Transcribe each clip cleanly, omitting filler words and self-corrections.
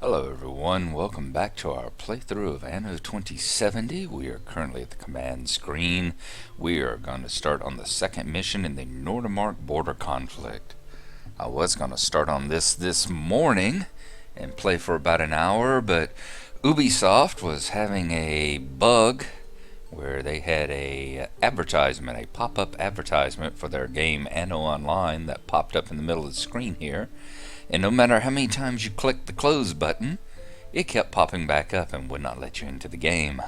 Hello everyone, welcome back to our playthrough of Anno 2070. We are currently at the command screen. We are going to start on the second mission in the Nordamark border conflict. I was going to start on this morning and play for about an hour, but Ubisoft was having a bug where they had a pop-up advertisement for their game Anno Online that popped up in the middle of the screen here. And no matter how many times you clicked the close button, it kept popping back up and would not let you into the game.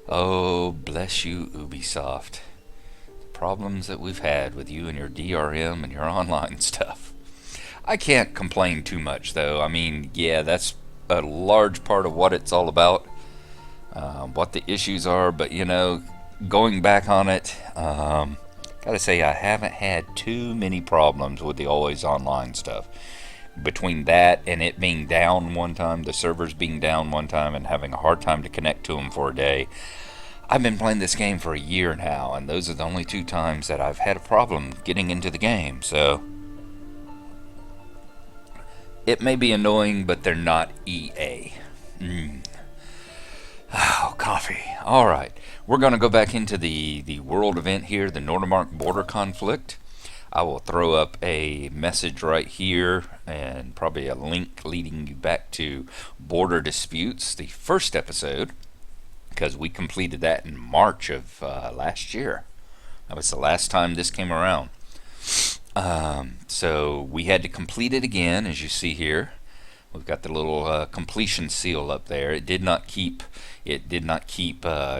Oh, bless you, Ubisoft. The problems that we've had with you and your DRM and your online stuff. I can't complain too much, though. I mean, yeah, that's a large part of what it's all about, what the issues are. But, you know, going back on it, gotta say I haven't had too many problems with the always online stuff. Between that and it being down one time, the servers being down one time, and having a hard time to connect to them for a day, I've been playing this game for a year now, and those are the only two times that I've had a problem getting into the game. So it may be annoying, but they're not EA. Oh, coffee. Alright, we're going to go back into the world event here, the Nordamark border conflict. I will throw up a message right here and probably a link leading you back to Border Disputes, the first episode, because we completed that in March of last year. That was the last time this came around. So we had to complete it again, as you see here. We've got the little completion seal up there. It did not keep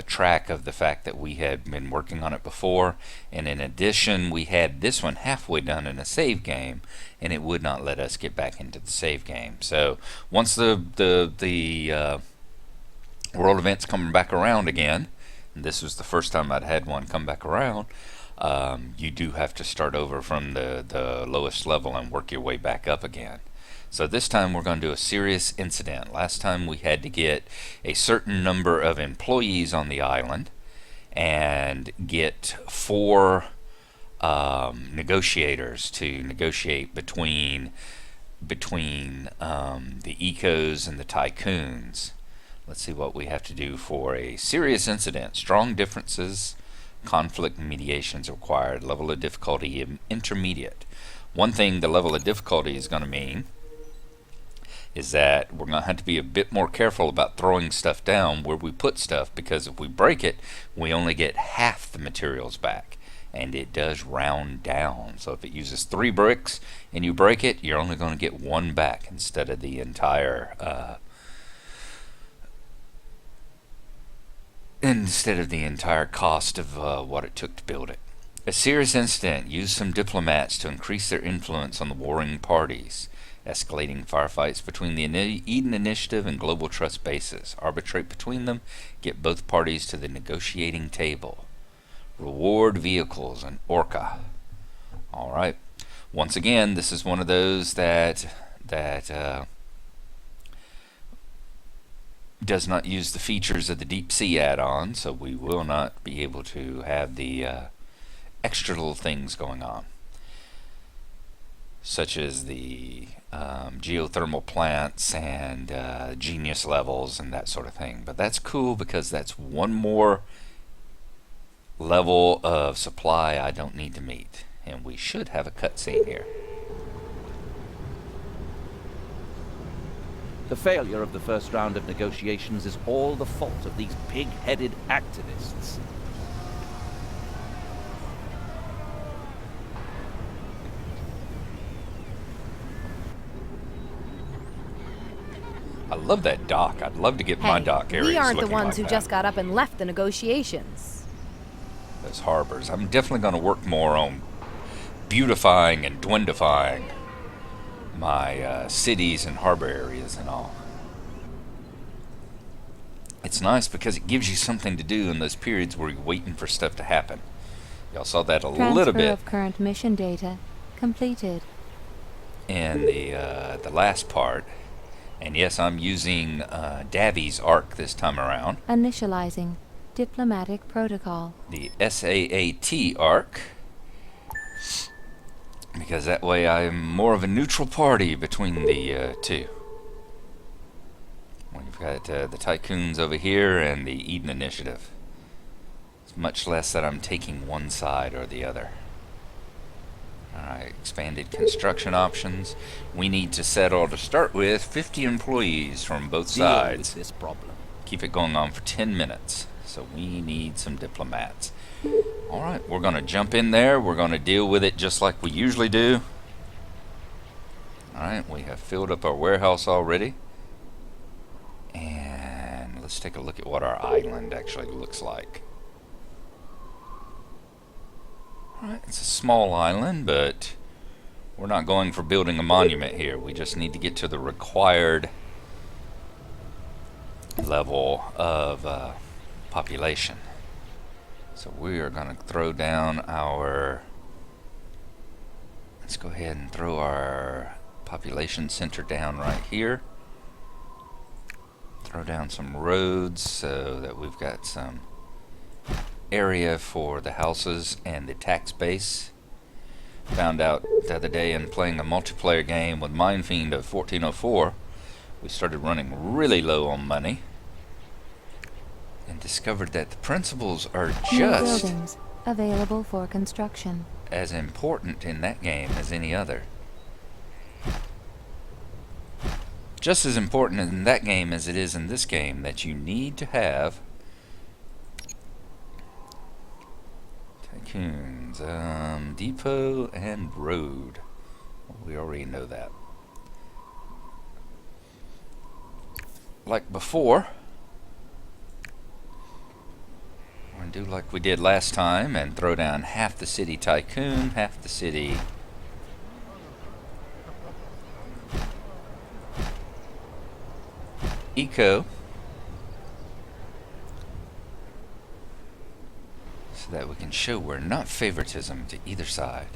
track of the fact that we had been working on it before, and in addition, we had this one halfway done in a save game, and it would not let us get back into the save game. So once the world event's coming back around again, and this was the first time I'd had one come back around, you do have to start over from the lowest level and work your way back up again. So this time we're going to do a serious incident. Last time we had to get a certain number of employees on the island and get 4 negotiators to negotiate between the ecos and the tycoons. Let's see what we have to do for a serious incident. Strong differences, conflict mediation is required. Level of difficulty intermediate. One thing the level of difficulty is going to mean is that we're going to have to be a bit more careful about throwing stuff down where we put stuff, because if we break it, we only get half the materials back, and it does round down. So if it uses 3 bricks and you break it, you're only going to get 1 back instead of the entire cost of what it took to build it. A serious incident. Use some diplomats to increase their influence on the warring parties. Escalating firefights between the Eden Initiative and Global Trust bases. Arbitrate between them. Get both parties to the negotiating table. Reward vehicles and Orca. Alright. Once again, this is one of those that does not use the features of the Deep Sea add-on, so we will not be able to have the extra little things going on, such as the geothermal plants and genius levels and that sort of thing. But that's cool because that's one more level of supply I don't need to meet. And we should have a cutscene here. The failure of the first round of negotiations is all the fault of these pig-headed activists. I love that dock. I'd love to get my dock areas we aren't the looking ones like who that. just got up and left the negotiations. Those harbors. I'm definitely going to work more on beautifying and dwindifying my cities and harbor areas and all. It's nice because it gives you something to do in those periods where you're waiting for stuff to happen. Y'all saw that a little bit of current mission data completed in the last part. And yes, I'm using Davi's arc this time around. Initializing diplomatic protocol. The SAAT arc. Because that way I'm more of a neutral party between the two. We've got the Tycoons over here and the Eden Initiative. It's much less that I'm taking one side or the other. Alright, expanded construction options. We need to settle, to start with, 50 employees from both Deal sides. with this problem. Keep it going on for 10 minutes. So we need some diplomats. Alright, we're going to jump in there. We're going to deal with it just like we usually do. Alright, we have filled up our warehouse already. And let's take a look at what our island actually looks like. Alright, it's a small island, but we're not going for building a monument here. We just need to get to the required level of population. So we are going to throw down our... Let's go ahead and throw our population center down right here. Throw down some roads so that we've got some area for the houses and the tax base. Found out the other day in playing a multiplayer game with Minefiend of 1404, we started running really low on money and discovered that the principles are New just buildings available for construction. as important in that game as any other. Just as important in that game as it is in this game, that you need to have Tycoons, depot and road. We already know that. Like before, we're going to do like we did last time and throw down half the city Tycoon, half the city Eco, so that we can show we're not favoritism to either side.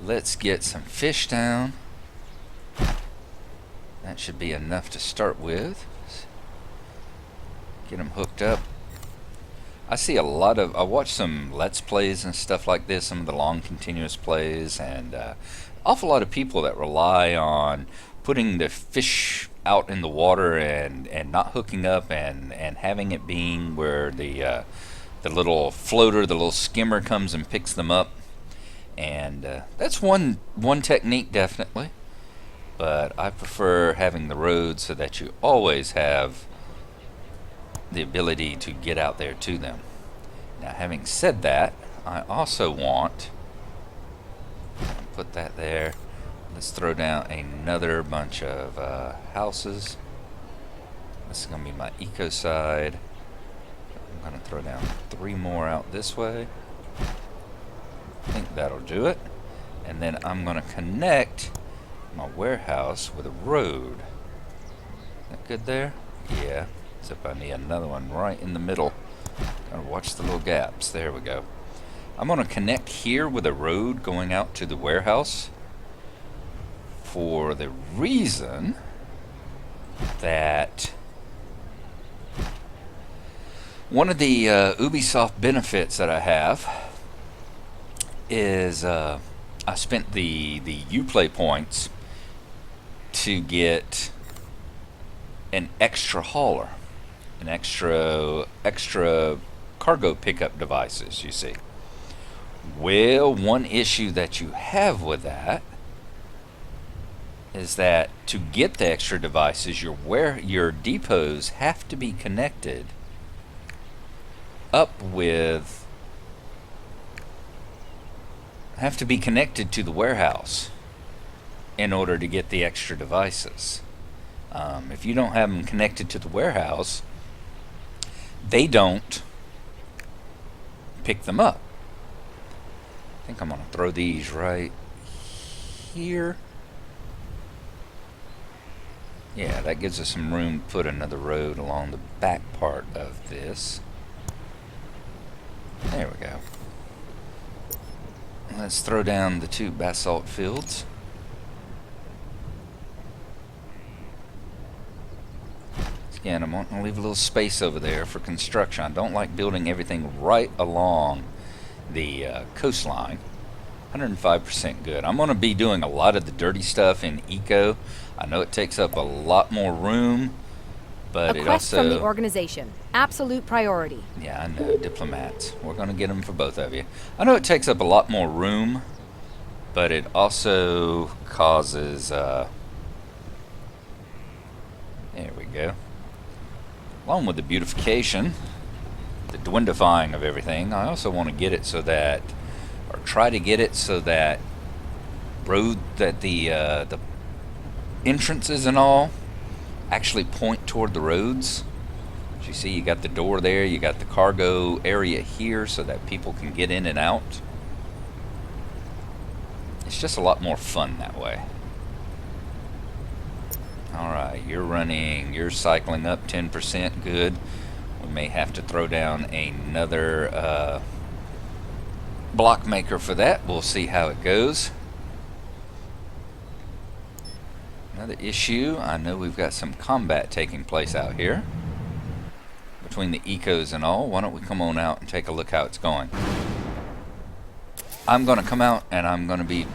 Let's get some fish down. That should be enough to start with. Get them hooked up. I see a lot of, I watch some Let's Plays and stuff like this, some of the long continuous plays, and awful lot of people that rely on putting the fish out in the water and not hooking up and having it being where the little floater, the little skimmer comes and picks them up. And that's one technique, definitely. But I prefer having the road so that you always have the ability to get out there to them. Now, having said that, I also want, put that there. Let's throw down another bunch of houses. This is going to be my eco side. I'm going to throw down 3 more out this way. I think that'll do it. And then I'm going to connect my warehouse with a road. That good there? Yeah. Except I need another one right in the middle. Gotta watch the little gaps. There we go. I'm going to connect here with a road going out to the warehouse, for the reason that one of the Ubisoft benefits that I have is I spent the Uplay points to get an extra hauler, an extra cargo pickup devices, you see. Well, one issue that you have with that is that to get the extra devices, your depots have to be connected up with, have to be connected to the warehouse in order to get the extra devices. If you don't have them connected to the warehouse, they don't pick them up. I think I'm going to throw these right here. Yeah, that gives us some room to put another road along the back part of this. There we go. Let's throw down the 2 basalt fields. Again, I'm going to leave a little space over there for construction. I don't like building everything right along the coastline. 105% good. I'm going to be doing a lot of the dirty stuff in Eco. I know it takes up a lot more room, But A it quest from the also... organization. Absolute priority. Yeah, I know, diplomats. We're going to get them for both of you. I know it takes up a lot more room, but it also causes... there we go. Along with the beautification, the dwindifying of everything, I also want to get it so that... or try to get it so that the entrances and all actually point toward the roads. As you see, you got the door there, you got the cargo area here so that people can get in and out. It's just a lot more fun that way. Alright, you're cycling up 10%, good. We may have to throw down another block maker for that. We'll see how it goes. Another issue, I know we've got some combat taking place out here between the ecos and all. Why don't we come on out and take a look how it's going. I'm going to come out and I'm going to be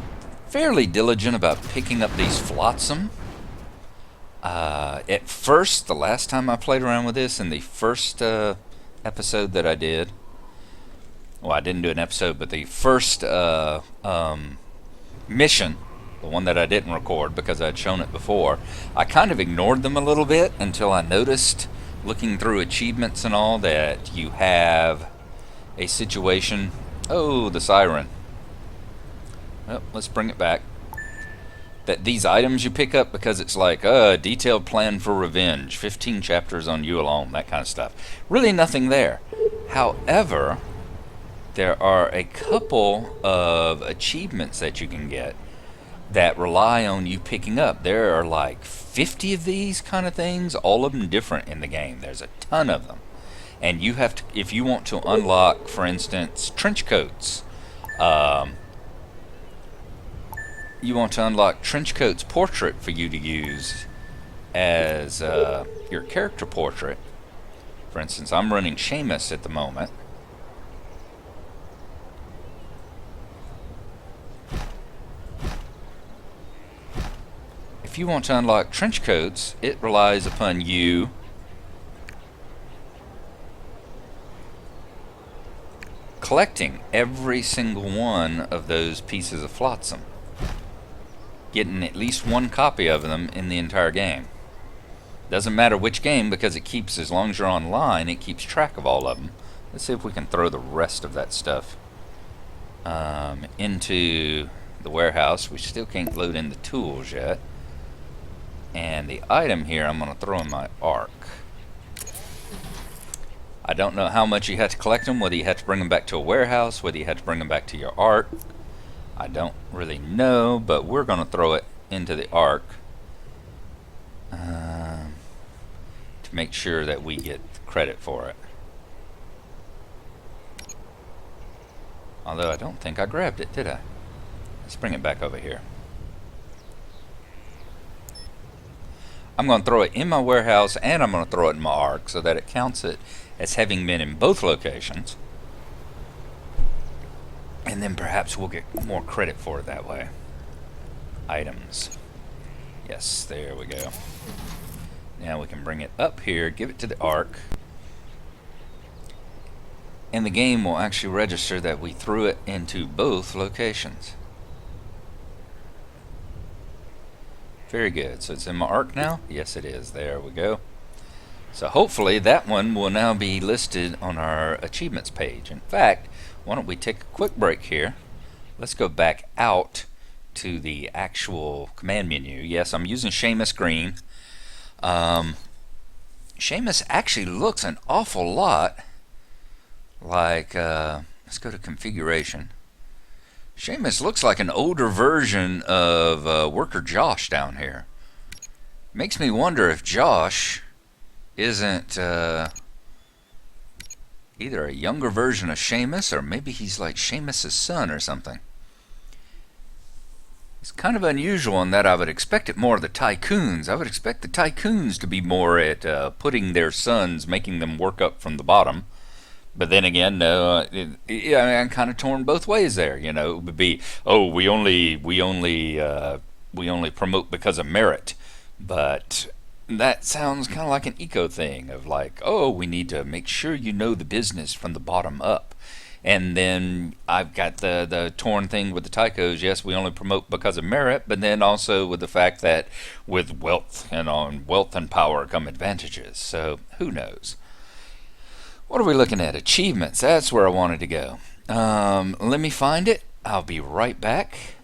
fairly diligent about picking up these flotsam. At first, the last time I played around with this, in the first episode that I did, well, I didn't do an episode, but the first mission, the one that I didn't record because I'd shown it before, I kind of ignored them a little bit until I noticed, looking through achievements and all, that you have a situation... Oh, the siren. Well, let's bring it back. That these items you pick up, because it's like, detailed plan for revenge, 15 chapters on you alone, that kind of stuff. Really nothing there. However, there are a couple of achievements that you can get that rely on you picking up. There are like 50 of these kind of things, all of them different in the game. There's a ton of them. And you have to, if you want to unlock, for instance, trench coats, you want to unlock trench coat's portrait for you to use as your character portrait. For instance, I'm running Seamus at the moment. If you want to unlock trench coats, it relies upon you collecting every single one of those pieces of flotsam, getting at least one copy of them in the entire game. Doesn't matter which game, because it keeps, as long as you're online, it keeps track of all of them. Let's see if we can throw the rest of that stuff into the warehouse. We still can't load in the tools yet. And the item here I'm going to throw in my arc. I don't know how much you have to collect them, whether you have to bring them back to a warehouse, whether you have to bring them back to your arc. I don't really know, but we're going to throw it into the arc to make sure that we get credit for it. Although I don't think I grabbed it, did I? Let's bring it back over here. I'm going to throw it in my warehouse, and I'm going to throw it in my arc so that it counts it as having been in both locations. And then perhaps we'll get more credit for it that way. Items. Yes, there we go. Now we can bring it up here, give it to the arc, and the game will actually register that we threw it into both locations. Very good. So it's in my arc now? Yes, it is. There we go. So hopefully that one will now be listed on our achievements page. In fact, why don't we take a quick break here. Let's go back out to the actual command menu. Yes, I'm using Seamus Green. Seamus actually looks an awful lot like, let's go to configuration. Seamus looks like an older version of Worker Josh down here. Makes me wonder if Josh isn't either a younger version of Seamus, or maybe he's like Seamus's son or something. It's kind of unusual in that I would expect it more of the tycoons. I would expect the tycoons to be more at putting their sons, making them work up from the bottom. But then again, no, I'm kind of torn both ways there. You know, it would be, oh, we only promote because of merit. But that sounds kind of like an eco thing of like, oh, we need to make sure you know the business from the bottom up. And then I've got the torn thing with the tychos. Yes, we only promote because of merit, but then also with the fact that with wealth and on wealth and power come advantages. So who knows? What are we looking at? Achievements. That's where I wanted to go. Let me find it. I'll be right back.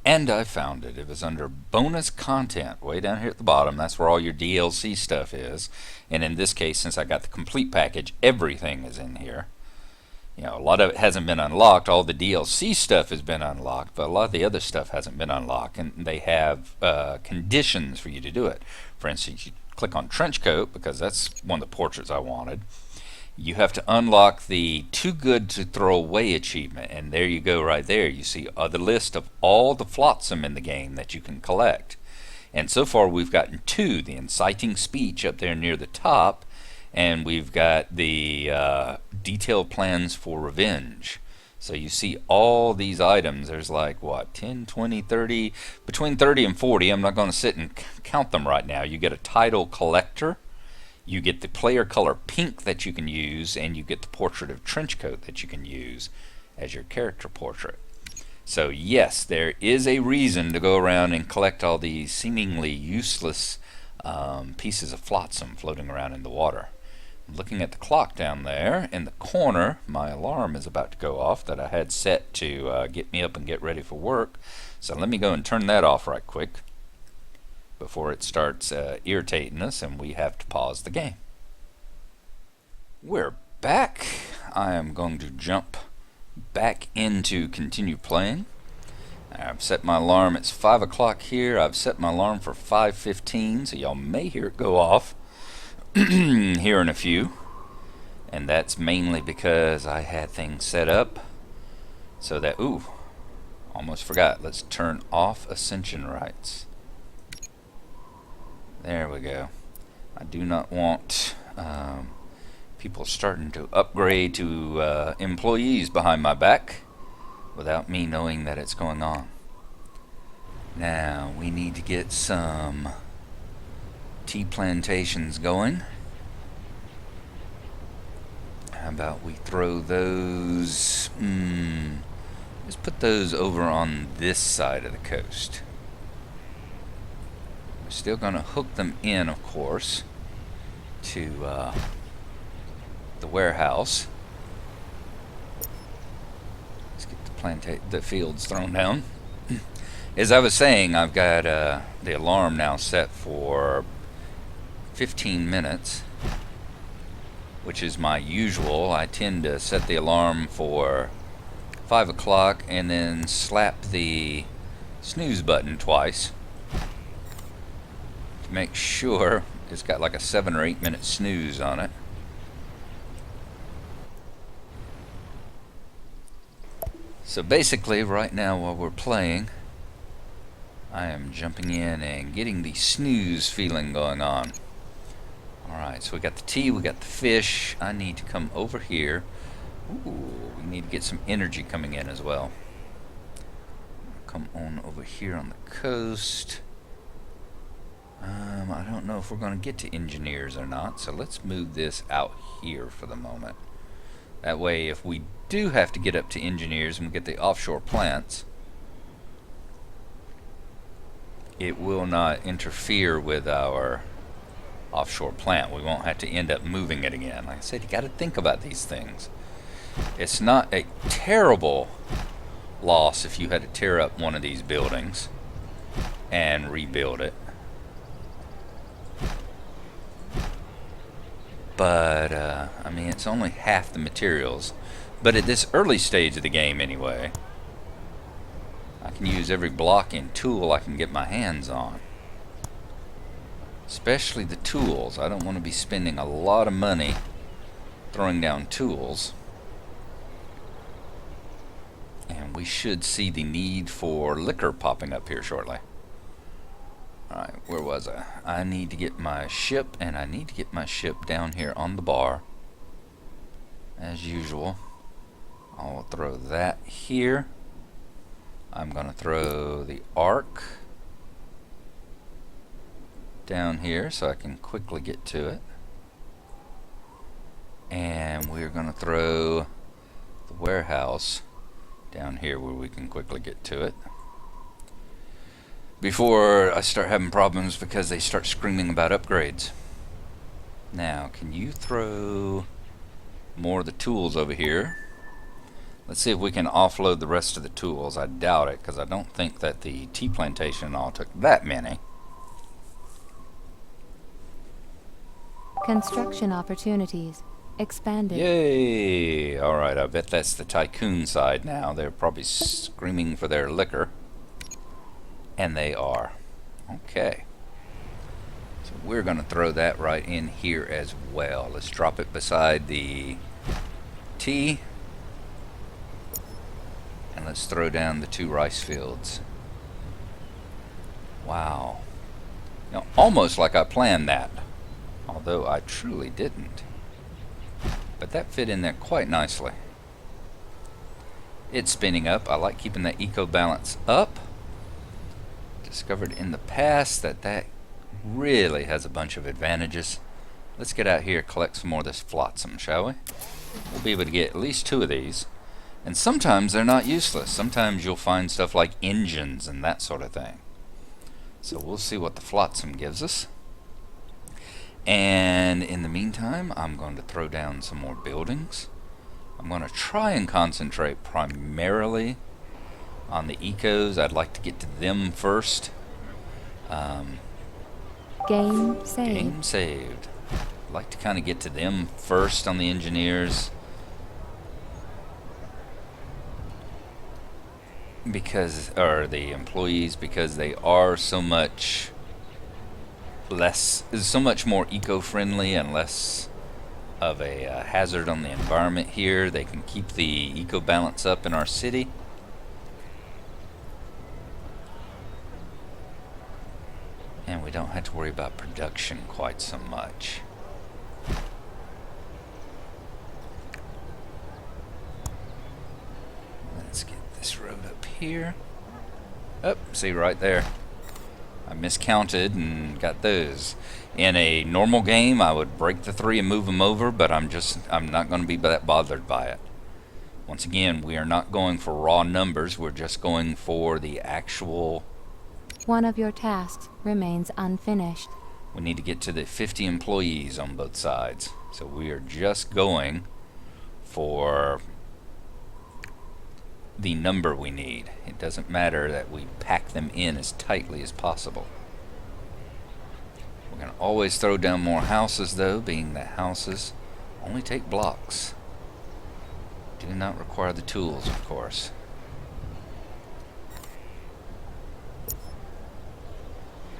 And I found it. It was under bonus content, way down here at the bottom. That's where all your DLC stuff is. And in this case, since I got the complete package, everything is in here. You know, a lot of it hasn't been unlocked. All the DLC stuff has been unlocked, but a lot of the other stuff hasn't been unlocked. And they have conditions for you to do it. For instance, you click on Trenchcoat, because that's one of the portraits I wanted. You have to unlock the Too Good to Throw Away achievement, and there you go right there. You see the list of all the flotsam in the game that you can collect. And so far we've gotten 2, the inciting speech up there near the top, and we've got the detailed plans for revenge. So you see all these items. There's like, what, 10, 20, 30, between 30 and 40. I'm not going to sit and count them right now. You get a title collector. You get the player color pink that you can use, and you get the portrait of Trenchcoat that you can use as your character portrait. So yes, there is a reason to go around and collect all these seemingly useless pieces of flotsam floating around in the water. Looking at the clock down there in the corner, my alarm is about to go off that I had set to get me up and get ready for work. So let me go and turn that off right quick before it starts irritating us and we have to pause the game. We're back. I am going to jump back into continue playing. I've set my alarm. It's 5 o'clock here. I've set my alarm for 5:15, so y'all may hear it go off here in a few. And that's mainly because I had things set up so that, ooh, almost forgot. Let's turn off Ascension rights. There we go. I do not want people starting to upgrade to employees behind my back without me knowing that it's going on. Now, we need to get some tea plantations going. How about we throw those... let's put those over on this side of the coast. We're still going to hook them in, of course, to the warehouse. Let's get the fields thrown down. As I was saying, I've got the alarm now set for 15 minutes, which is my usual. I tend to set the alarm for 5 o'clock and then slap the snooze button twice to make sure it's got like a 7 or 8 minute snooze on it. So basically right now while we're playing, I am jumping in and getting the snooze feeling going on. Alright, so we got the tea, we got the fish. I need to come over here. Ooh, we need to get some energy coming in as well. Come on over here on the coast. I don't know if we're going to get to engineers or not, so let's move this out here for the moment. That way, if we do have to get up to engineers and we get the offshore plants, it will not interfere with our offshore plant. We won't have to end up moving it again. Like I said, you got to think about these things. It's not a terrible loss if you had to tear up one of these buildings and rebuild it. But, I mean, it's only half the materials. But at this early stage of the game anyway, I can use every block and tool I can get my hands on. Especially the tools. I don't want to be spending a lot of money throwing down tools. And we should see the need for liquor popping up here shortly. Alright, where was I? I need to get my ship, and I need to get my ship down here on the bar. As usual. I'll throw that here. I'm going to throw the arc down here so I can quickly get to it. And we're going to throw the warehouse down here where we can quickly get to it before I start having problems because they start screaming about upgrades. Now, can you throw more of the tools over here? Let's see if we can offload the rest of the tools. I doubt it, because I don't think that the tea plantation and all took that many. Construction opportunities. Expanded. Yay! Alright, I bet that's the tycoon side now. They're probably screaming for their liquor. And they are. Okay. So we're going to throw that right in here as well. Let's drop it beside the tea. And let's throw down the 2 rice fields. Wow. Now, almost like I planned that. Although I truly didn't. But that fit in there quite nicely. It's spinning up. I like keeping that eco balance up. Discovered in the past that that really has a bunch of advantages. Let's get out here and collect some more of this flotsam, shall we? We'll be able to get at least 2 of these. And sometimes they're not useless. Sometimes you'll find stuff like engines and that sort of thing. So we'll see what the flotsam gives us. And in the meantime, I'm going to throw down some more buildings. I'm going to try and concentrate primarily on the ecos. I'd like to get to them first. Game saved. Game saved. I'd like to kind of get to them first on the engineers. Because, or the employees, because they are so much more eco-friendly and less of a hazard on the environment here. They can keep the eco balance up in our city. And we don't have to worry about production quite so much. Let's get this road up here. Oh, see right there. I miscounted and got those. In a normal game, I would break the 3 and move them over, but I'm not going to be that bothered by it. Once again, we are not going for raw numbers. We're just going for the actual... One of your tasks remains unfinished. We need to get to the 50 employees on both sides. So we are just going for the number we need. It doesn't matter that we pack them in as tightly as possible. We're going to always throw down more houses though, being that houses only take blocks. Do not require the tools, of course.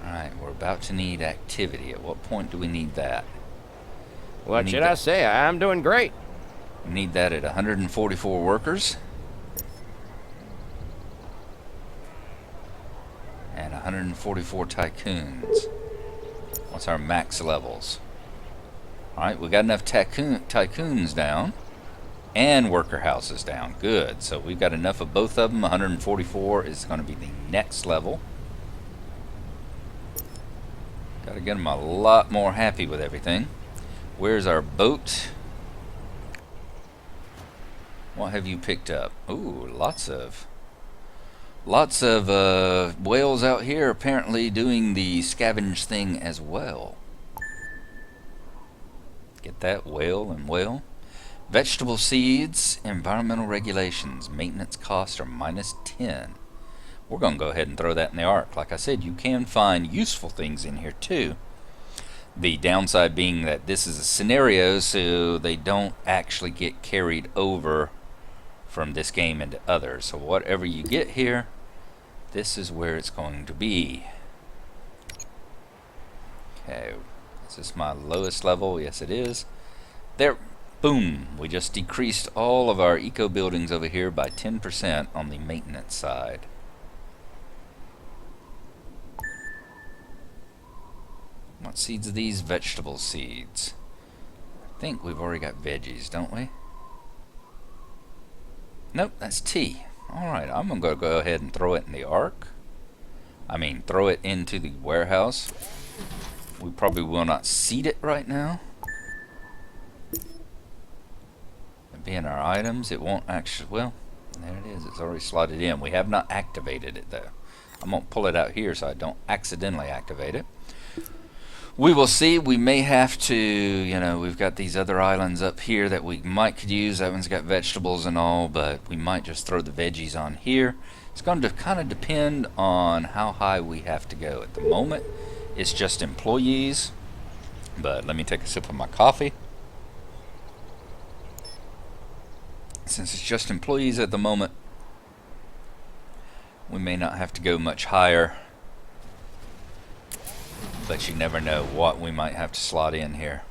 Alright, we're about to need activity. At what point do we need that? What should I say? I'm doing great. We need that at 144 workers. And 144 tycoons. What's our max levels? Alright, we got enough tycoons down. And worker houses down. Good. So we've got enough of both of them. 144 is going to be the next level. Got to get them a lot more happy with everything. Where's our boat? What have you picked up? Ooh, lots of whales out here apparently doing the scavenge thing as well. Get that, whale and whale. Vegetable seeds, environmental regulations, maintenance costs are -10. We're going to go ahead and throw that in the ark. Like I said, you can find useful things in here too. The downside being that this is a scenario, so they don't actually get carried over from this game into others. So whatever you get here, this is where it's going to be. Okay, is this my lowest level? Yes, it is. There, boom, we just decreased all of our eco buildings over here by 10% on the maintenance side. What seeds are these? Vegetable seeds. I think we've already got veggies, don't we? Nope, that's tea. Alright, I'm going to go ahead and throw it in the ark. I mean, throw it into the warehouse. We probably will not seed it right now. And being our items, it won't actually, well, there it is. It's already slotted in. We have not activated it though. I'm going to pull it out here so I don't accidentally activate it. We will see. We may have to, you know, we've got these other islands up here that we might could use. That one's got vegetables and all, but we might just throw the veggies on here. It's going to kind of depend on how high we have to go. At the moment, it's just employees. But let me take a sip of my coffee. Since it's just employees at the moment, we may not have to go much higher. But you never know what we might have to slot in here.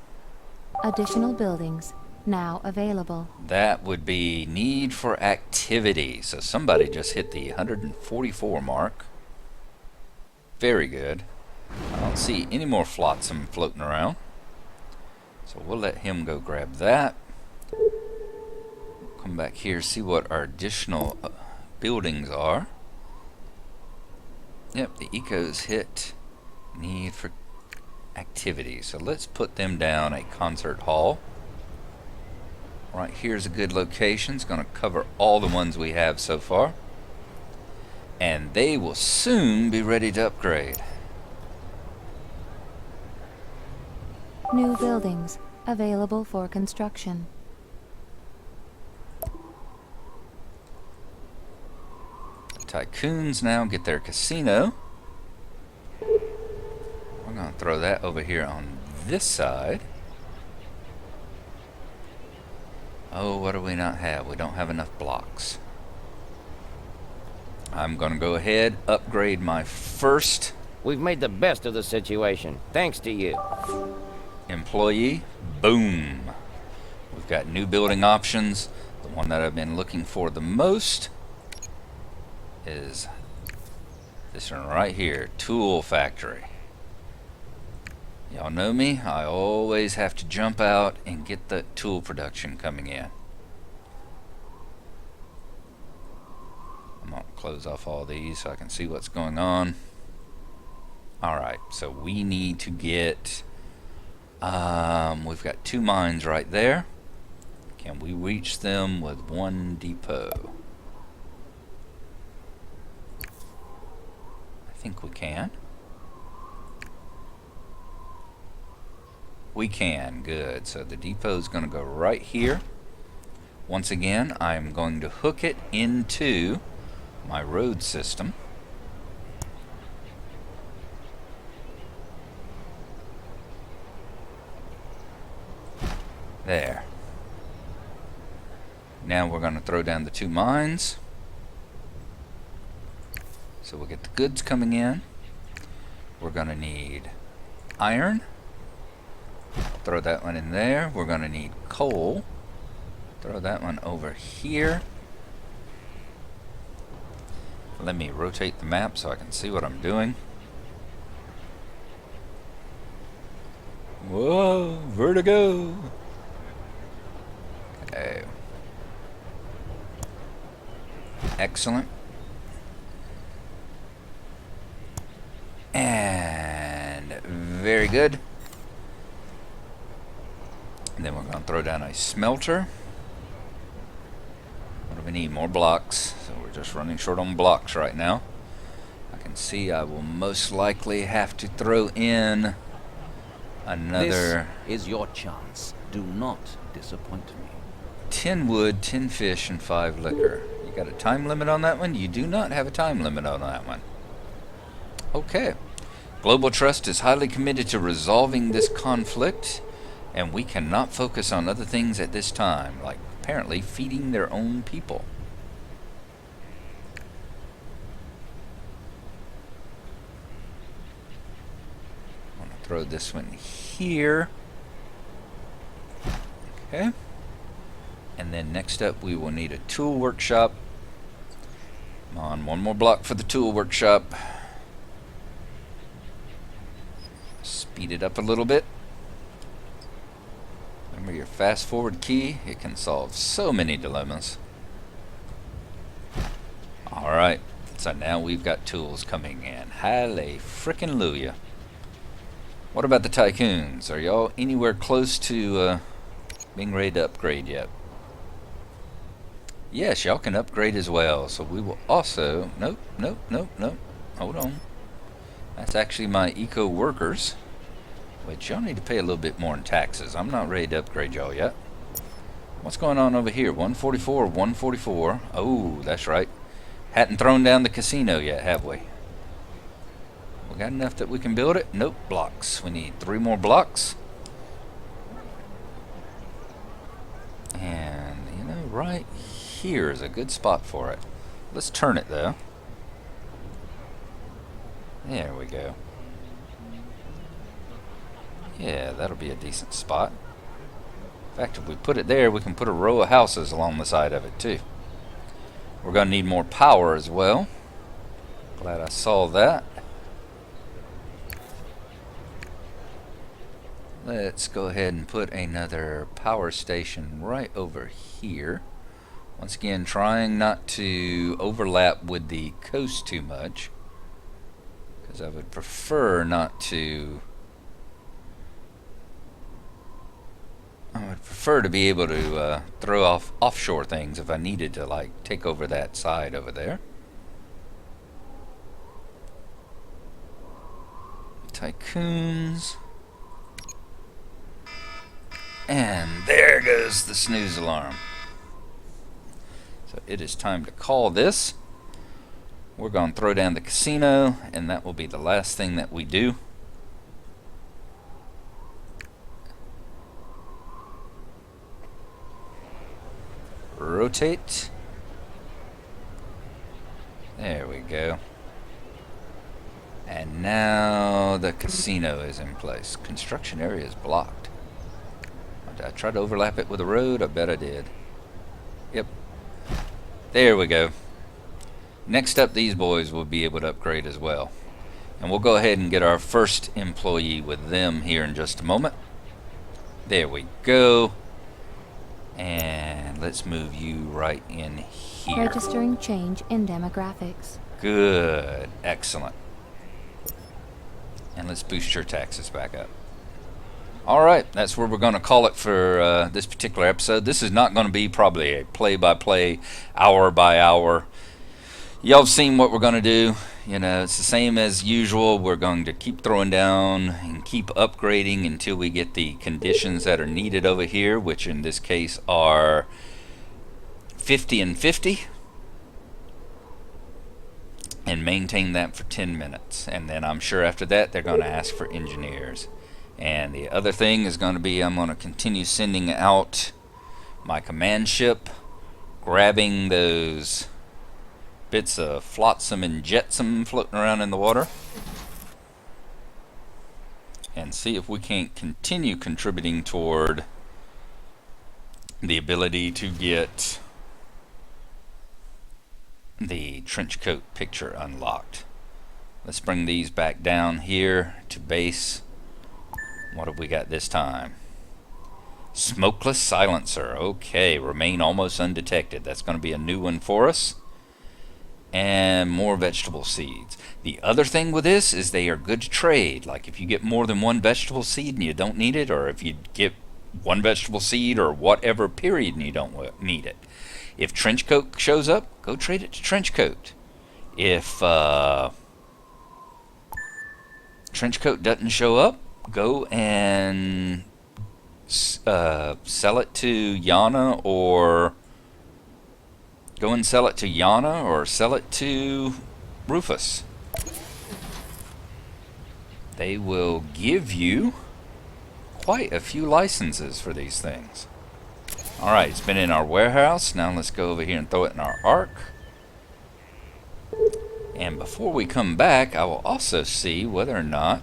Additional buildings now available. That would be need for activity. So somebody just hit the 144 mark. Very good. I don't see any more flotsam floating around. So we'll let him go grab that. Come back here, see what our additional buildings are. Yep, the ecos hit need for activity. So let's put them down a concert hall. Right here's a good location. It's going to cover all the ones we have so far. And they will soon be ready to upgrade. New buildings available for construction. Tycoons now get their casino. We're going to throw that over here on this side. Oh, what do we not have? We don't have enough blocks. I'm going to go ahead, upgrade my first We've made the best of the situation, thanks to you. employee. Boom. We've got new building options. The one that I've been looking for the most is this one right here, Tool Factory. Y'all know me, I always have to jump out and get the tool production coming in. I'm going to close off all these so I can see what's going on. Alright, so we need to get, we've got 2 mines right there. Can we reach them with 1 depot? I think we can. We can, good. So the depot is going to go right here. Once again, I'm going to hook it into my road system. There. Now we're going to throw down the 2 mines. So we'll get the goods coming in. We're going to need iron. Throw that one in there. We're going to need coal. Throw that one over here. Let me rotate the map so I can see what I'm doing. Whoa, vertigo. Okay. Excellent. And very good. And then we're going to throw down a smelter. What do we need? More blocks. So we're just running short on blocks right now. I can see I will most likely have to throw in another... This is your chance. Do not disappoint me. 10 wood, 10 fish, and 5 liquor. You got a time limit on that one? You do not have a time limit on that one. Okay. Global Trust is highly committed to resolving this conflict, and we cannot focus on other things at this time, like apparently feeding their own people. I'm going to throw this one here. Okay. And then next up we will need a tool workshop. Come on, 1 more block for the tool workshop. Speed it up a little bit. Remember your fast forward key, it can solve so many dilemmas. Alright, so now we've got tools coming in. Hallelujah. What about the tycoons? Are y'all anywhere close to being ready to upgrade yet? Yes, y'all can upgrade as well. So we will also... Nope, nope, nope, nope. Hold on. That's actually my eco workers, which y'all need to pay a little bit more in taxes. I'm not ready to upgrade y'all yet. What's going on over here? 144, 144. Oh, that's right. Hadn't thrown down the casino yet, have we? We got enough that we can build it? Nope, blocks. We need 3 more blocks. And, you know, right here is a good spot for it. Let's turn it, though. There we go. Yeah, that'll be a decent spot. In fact, if we put it there, we can put a row of houses along the side of it, too. We're going to need more power as well. Glad I saw that. Let's go ahead and put another power station right over here. Once again, trying not to overlap with the coast too much, because I would prefer not to... I would prefer to be able to throw off offshore things if I needed to, like, take over that side over there. Tycoons. And there goes the snooze alarm. So it is time to call this. We're going to throw down the casino, and that will be the last thing that we do. Rotate. There we go. And now the casino is in place. Construction area is blocked. Did I try to overlap it with the road? I bet I did. Yep. There we go. Next up, these boys will be able to upgrade as well. And we'll go ahead and get our first employee with them here in just a moment. There we go. And let's move you right in here. Registering change in demographics. Good. Excellent. And let's boost your taxes back up. Alright, that's where we're going to call it for this particular episode. This is not going to be probably a play-by-play, hour-by-hour. Y'all have seen what we're going to do. You know, it's the same as usual. We're going to keep throwing down and keep upgrading until we get the conditions that are needed over here, which in this case are 50 and 50. And maintain that for 10 minutes. And then I'm sure after that they're going to ask for engineers. And the other thing is going to be I'm going to continue sending out my command ship, grabbing those bits of flotsam and jetsam floating around in the water, and see if we can't continue contributing toward the ability to get the trench coat picture unlocked. Let's bring these back down here to base. What have we got this time? Smokeless silencer. Okay, remain almost undetected. That's going to be a new one for us. And more vegetable seeds. The other thing with this is they are good to trade. Like if you get more than one vegetable seed and you don't need it, or if you get one vegetable seed or whatever period and you don't need it. If trench coat shows up, go trade it to trench coat. If trench coat doesn't show up, go and sell it to Yana, or go and sell it to Yana, or sell it to Rufus. They will give you quite a few licenses for these things. Alright, it's been in our warehouse. Now let's go over here and throw it in our ark. And before we come back, I will also see whether or not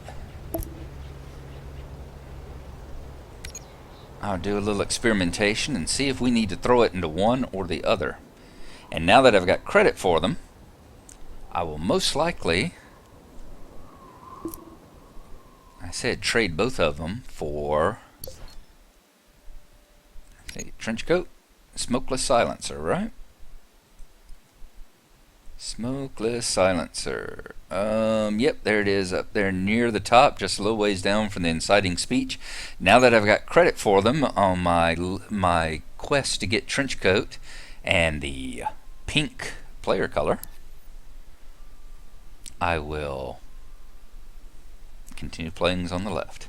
I'll do a little experimentation and see if we need to throw it into one or the other. And now that I've got credit for them, I will most likely, I said trade both of them for, say, trench coat, smokeless silencer, right? Smokeless silencer. Yep, there it is up there near the top, just a little ways down from the inciting speech. Now that I've got credit for them on my quest to get trench coat and the pink player color, I will continue playing on the left.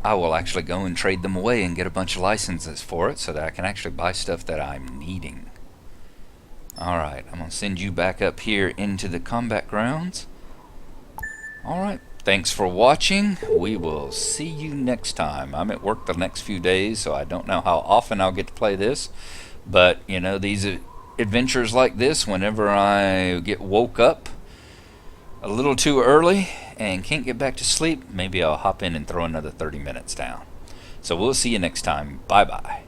I will actually go and trade them away and get a bunch of licenses for it so that I can actually buy stuff that I'm needing. Alright, I'm going to send you back up here into the combat grounds. Alright, thanks for watching. We will see you next time. I'm at work the next few days, so I don't know how often I'll get to play this. But, you know, these adventures like this, whenever I get woke up a little too early and can't get back to sleep, maybe I'll hop in and throw another 30 minutes down. So we'll see you next time. Bye-bye.